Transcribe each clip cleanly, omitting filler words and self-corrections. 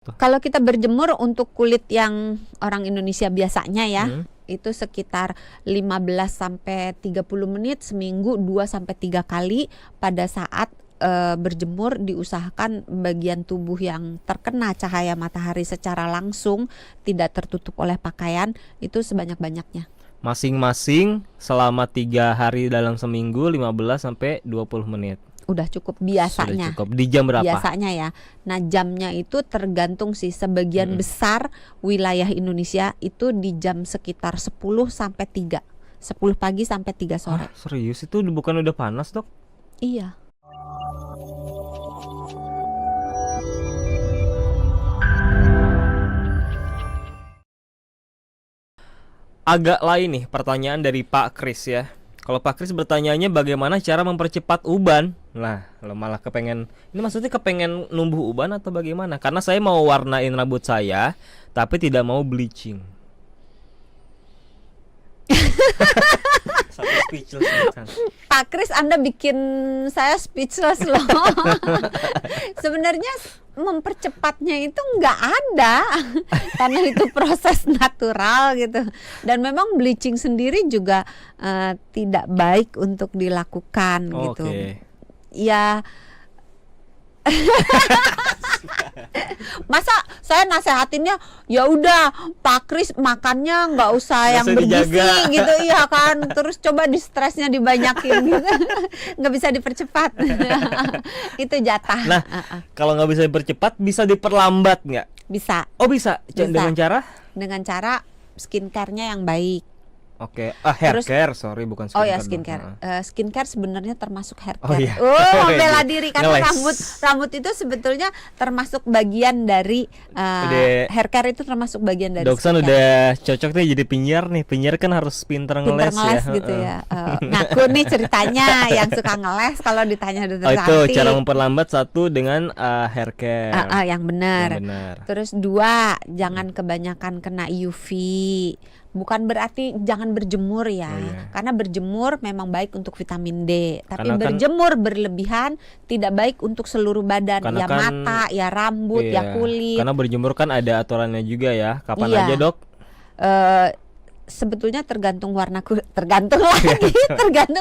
Kalau kita berjemur untuk kulit yang orang Indonesia biasanya ya, itu sekitar 15 sampai 30 menit seminggu 2 sampai 3 kali. Pada saat berjemur diusahakan bagian tubuh yang terkena cahaya matahari secara langsung, tidak tertutup oleh pakaian, itu sebanyak-banyaknya. Masing-masing selama 3 hari dalam seminggu 15 sampai 20 menit. Udah cukup biasanya. Sudah cukup. Di jam berapa? Biasanya ya. Nah, jamnya itu tergantung sih. Sebagian besar wilayah Indonesia itu di jam sekitar 10 sampai 3. 10 pagi sampai 3 sore. Serius itu bukan udah panas, Dok? Iya. Agak lain nih pertanyaan dari Pak Kris ya. Kalau Pak Kris bertanyanya bagaimana cara mempercepat uban. Nah, lo malah kepengen, ini maksudnya kepengen numbuh uban atau bagaimana? Karena saya mau warnain rambut saya, tapi tidak mau bleaching. Speechless, kan? Pak Kris, Anda bikin saya speechless loh. Sebenarnya mempercepatnya itu nggak ada, karena itu proses natural gitu. Dan memang bleaching sendiri juga tidak baik untuk dilakukan gitu. Ya. Masa saya nasehatinnya ya udah Pak Kris makannya nggak usah yang bergizi gitu, iya kan, terus coba di stresnya dibanyakin gitu. Nggak bisa dipercepat. Itu jatah. Nah, kalau nggak bisa dipercepat bisa diperlambat nggak? Bisa. Oh bisa. Dengan cara? Dengan cara skincare-nya yang baik. Oke, hair care, sorry bukan skincare. Oh ya, skincare. Skincare sebenarnya termasuk hair care. Oh, iya. Bela diri, karena rambut itu sebetulnya termasuk bagian dari hair care, itu termasuk bagian dari Doksan udah cocok nih jadi penyiar nih. Penyiar kan harus pinter ngeles ya. Gitu ya. Ngaku nih ceritanya yang suka ngeles kalau ditanya Dokter Santi. Itu cara memperlambat, satu dengan hair care. Yang benar. Terus 2, jangan kebanyakan kena UV. Bukan berarti jangan berjemur ya, karena berjemur memang baik untuk vitamin D. Tapi berjemur berlebihan tidak baik untuk seluruh badan, ya mata, ya rambut, ya kulit. Karena berjemur kan ada aturannya juga ya. Kapan aja, Dok? Sebetulnya tergantung warna kulit, tergantung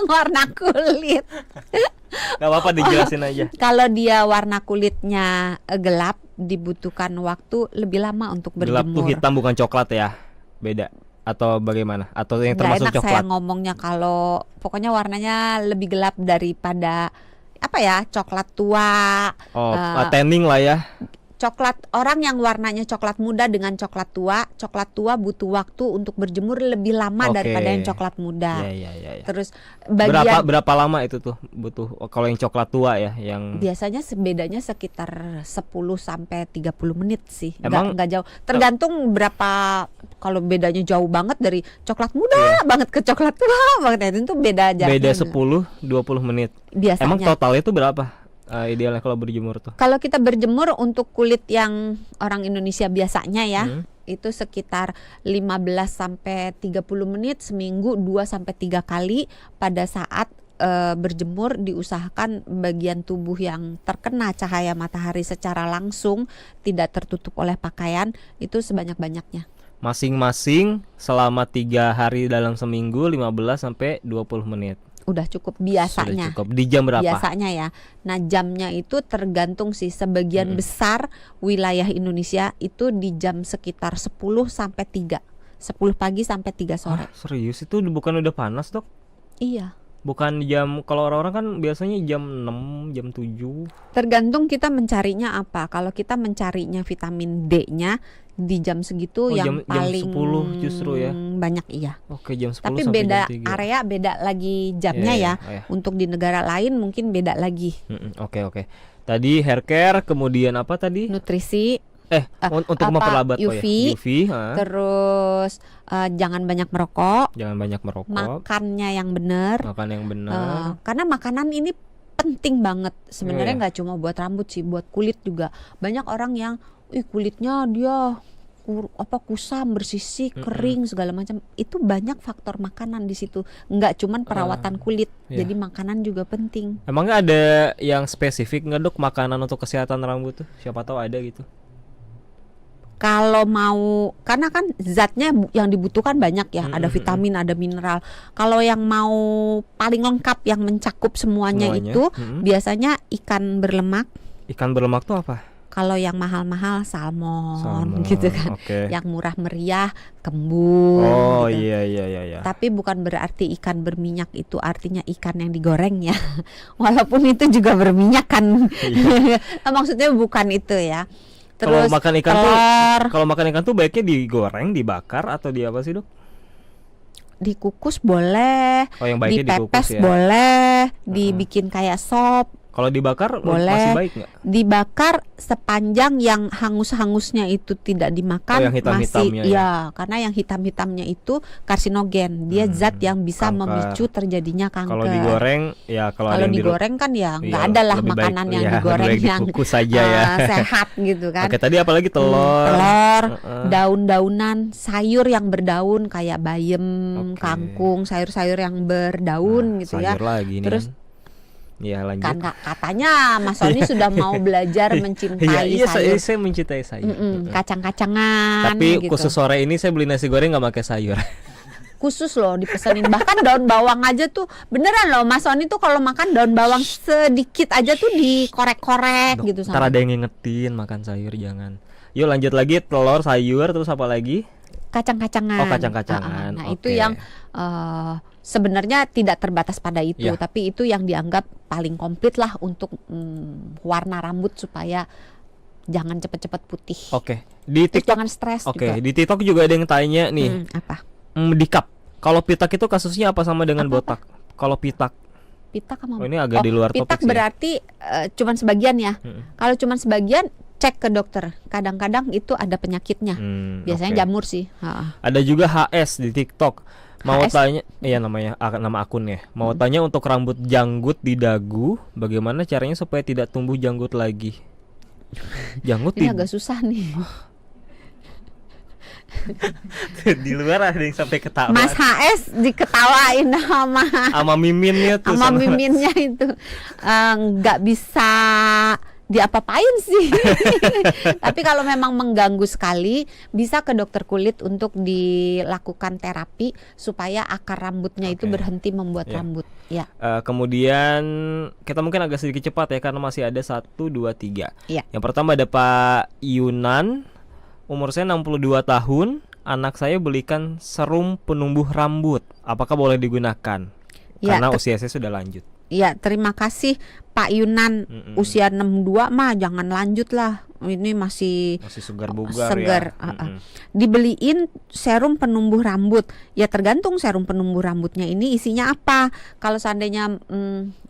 warna kulit. Gak apa-apa, dijelasin aja. Kalau dia warna kulitnya gelap, dibutuhkan waktu lebih lama untuk berjemur. Gelap tuh hitam bukan coklat ya? Beda atau bagaimana? Atau yang termasuk enak coklat? Saya ngomongnya kalau pokoknya warnanya lebih gelap daripada coklat tua. Tanning lah ya. Coklat, orang yang warnanya coklat muda dengan coklat tua butuh waktu untuk berjemur lebih lama daripada yang coklat muda. Ya. Terus berapa lama itu tuh butuh kalau yang coklat tua ya, yang biasanya bedanya sekitar 10 sampai 30 menit sih. Emang enggak jauh. Tergantung berapa, kalau bedanya jauh banget dari coklat muda banget ke coklat tua banget, itu beda aja. Beda 10-20 menit. Biasanya. Emang totalnya itu berapa? Idealnya kalau berjemur tuh? Kalau kita berjemur untuk kulit yang orang Indonesia biasanya ya, itu sekitar 15 sampai 30 menit seminggu 2 sampai 3 kali. Pada saat berjemur diusahakan bagian tubuh yang terkena cahaya matahari secara langsung, tidak tertutup oleh pakaian, itu sebanyak-banyaknya. Masing-masing selama 3 hari dalam seminggu 15 sampai 20 menit. Udah cukup biasanya. Sudah cukup. Di jam berapa? Biasanya ya. Nah, jamnya itu tergantung sih. Sebagian besar wilayah Indonesia itu di jam sekitar 10 sampai 3. 10 pagi sampai 3 sore. Serius itu bukan udah panas, Dok? Iya. Bukan jam, kalau orang-orang kan biasanya jam 6, jam 7. Tergantung kita mencarinya apa. Kalau kita mencarinya vitamin D-nya di jam segitu yang paling jam 10 justru ya. Banyak iya. Oke, jam 10 tapi sampai beda jam 3. Area, beda lagi jamnya ya. Untuk di negara lain mungkin beda lagi. Oke. Tadi hair care, kemudian apa tadi? Nutrisi. Untuk memperlambat UV, terus jangan banyak merokok. Makannya yang benar. Karena makanan ini penting banget sebenarnya, nggak cuma buat rambut sih, buat kulit juga. Banyak orang yang kulitnya dia kusam, bersisik, kering segala macam. Itu banyak faktor makanan di situ. Nggak cuman perawatan kulit. Jadi makanan juga penting. Emangnya ada yang spesifik nggak, Dok, makanan untuk kesehatan rambut tuh? Siapa tahu ada gitu. Kalau mau, karena kan zatnya yang dibutuhkan banyak ya, ada vitamin, ada mineral. Kalau yang mau paling lengkap yang mencakup semuanya. Itu biasanya ikan berlemak. Ikan berlemak tuh apa? Kalau yang mahal-mahal salmon gitu kan. Yang murah meriah kembung. Oh gitu. Iya. Tapi bukan berarti ikan berminyak itu artinya ikan yang digoreng ya. Walaupun itu juga berminyak kan. Maksudnya bukan itu ya. Terus kalau makan ikan tuh baiknya digoreng, dibakar atau di apa sih, Dok? Dikukus boleh, yang baiknya dipepes dikukus ya? Boleh, dibikin kayak sop. Kalau dibakar boleh. Masih baik nggak? Dibakar sepanjang yang hangus-hangusnya itu tidak dimakan, yang hitam-hitamnya masih ya, karena yang hitam-hitamnya itu karsinogen. Dia zat yang bisa memicu terjadinya kanker. Kalau digoreng ya kalau digoreng kan ya nggak ada lah makanan yang digoreng yang saja ya. Sehat gitu kan. Oke, tadi apalagi telur, daun-daunan, sayur yang berdaun kayak bayam, kangkung, sayur-sayur yang berdaun gitu ya. Lagi terus nih. Ya lanjut. Kan katanya Mas Sony sudah mau belajar mencintai sayur. Saya mencintai sayur. Kacang-kacangan. Tapi gitu. Khusus sore ini saya beli nasi goreng nggak pakai sayur. Khusus loh dipesenin, bahkan daun bawang aja tuh beneran loh Mas Sony tuh kalau makan daun bawang sedikit aja tuh dikorek-korek gitu. Ntar ada yang ngingetin makan sayur, jangan. Yuk lanjut lagi, telur, sayur, terus apa lagi? Kacang-kacangan. Kacang-kacangan. Nah itu yang sebenarnya tidak terbatas pada itu, tapi itu yang dianggap paling komplit lah untuk warna rambut supaya jangan cepet-cepet putih. Di TikTok jangan stres juga. Di TikTok juga ada yang tanya nih. Apa? Dikap. Kalau pitak itu kasusnya apa sama dengan botak? Kalau pitak sama ini agak di luar topik pitak berarti cuman sebagian ya. Kalau cuman sebagian cek ke dokter. Kadang-kadang itu ada penyakitnya. Biasanya jamur sih. Ada juga HS di TikTok. Mau HS? tanya, nama akunnya. Mau tanya untuk rambut janggut di dagu, bagaimana caranya supaya tidak tumbuh janggut lagi? Janggut ini agak susah nih. Di luar ada yang sampai ketawa. Mas HS diketawain sama miminnya tuh. Sama miminnya itu nggak bisa diapa-apain sih. Tapi kalau memang mengganggu sekali, bisa ke dokter kulit untuk dilakukan terapi supaya akar rambutnya itu berhenti membuat rambut. Kemudian kita mungkin agak sedikit cepat ya karena masih ada 1, 2, 3. Yang pertama ada Pak Yunan. Umur saya 62 tahun. Anak saya belikan serum penumbuh rambut. Apakah boleh digunakan? Karena usia saya sudah lanjut. Ya, terima kasih Pak Yunan. Usia 62 mah jangan lanjut lah. Ini masih segar bugar ya. Dibeliin serum penumbuh rambut. Ya tergantung serum penumbuh rambutnya ini isinya apa. Kalau seandainya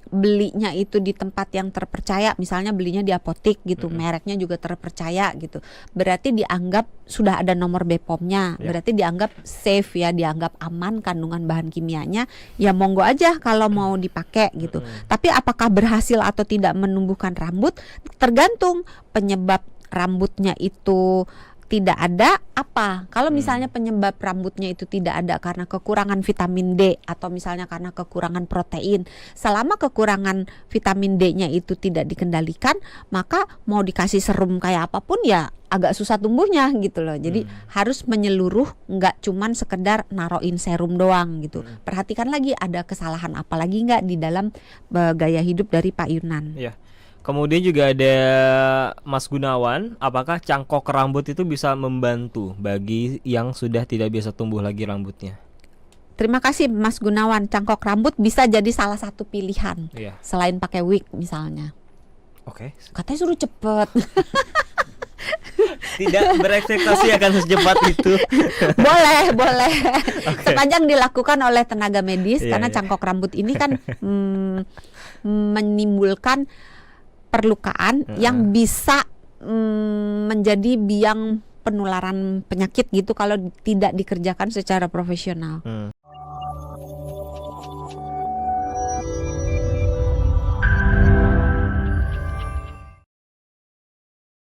belinya itu di tempat yang terpercaya, misalnya belinya di apotik gitu, mereknya juga terpercaya gitu, berarti dianggap sudah ada nomor BPOM-nya, berarti dianggap safe ya, dianggap aman kandungan bahan kimianya, ya monggo aja kalau mau dipakai gitu. Tapi apakah berhasil atau tidak menumbuhkan rambut tergantung penyebab rambutnya itu tidak ada apa. Kalau misalnya penyebab rambutnya itu tidak ada karena kekurangan vitamin D atau misalnya karena kekurangan protein, selama kekurangan vitamin D-nya itu tidak dikendalikan, maka mau dikasih serum kayak apapun ya agak susah tumbuhnya gitu loh. Jadi harus menyeluruh, nggak cuman sekedar naroin serum doang gitu. Perhatikan lagi ada kesalahan apa lagi nggak di dalam gaya hidup dari Pak Yunan. Kemudian juga ada Mas Gunawan, apakah cangkok rambut itu bisa membantu bagi yang sudah tidak biasa tumbuh lagi rambutnya? Terima kasih Mas Gunawan, cangkok rambut bisa jadi salah satu pilihan selain pakai wig misalnya. Katanya suruh cepet. Tidak berekspektasi akan secepat itu. Boleh. Sepanjang dilakukan oleh tenaga medis, karena cangkok rambut ini kan menimbulkan perlukaan yang bisa menjadi biang penularan penyakit gitu kalau tidak dikerjakan secara profesional.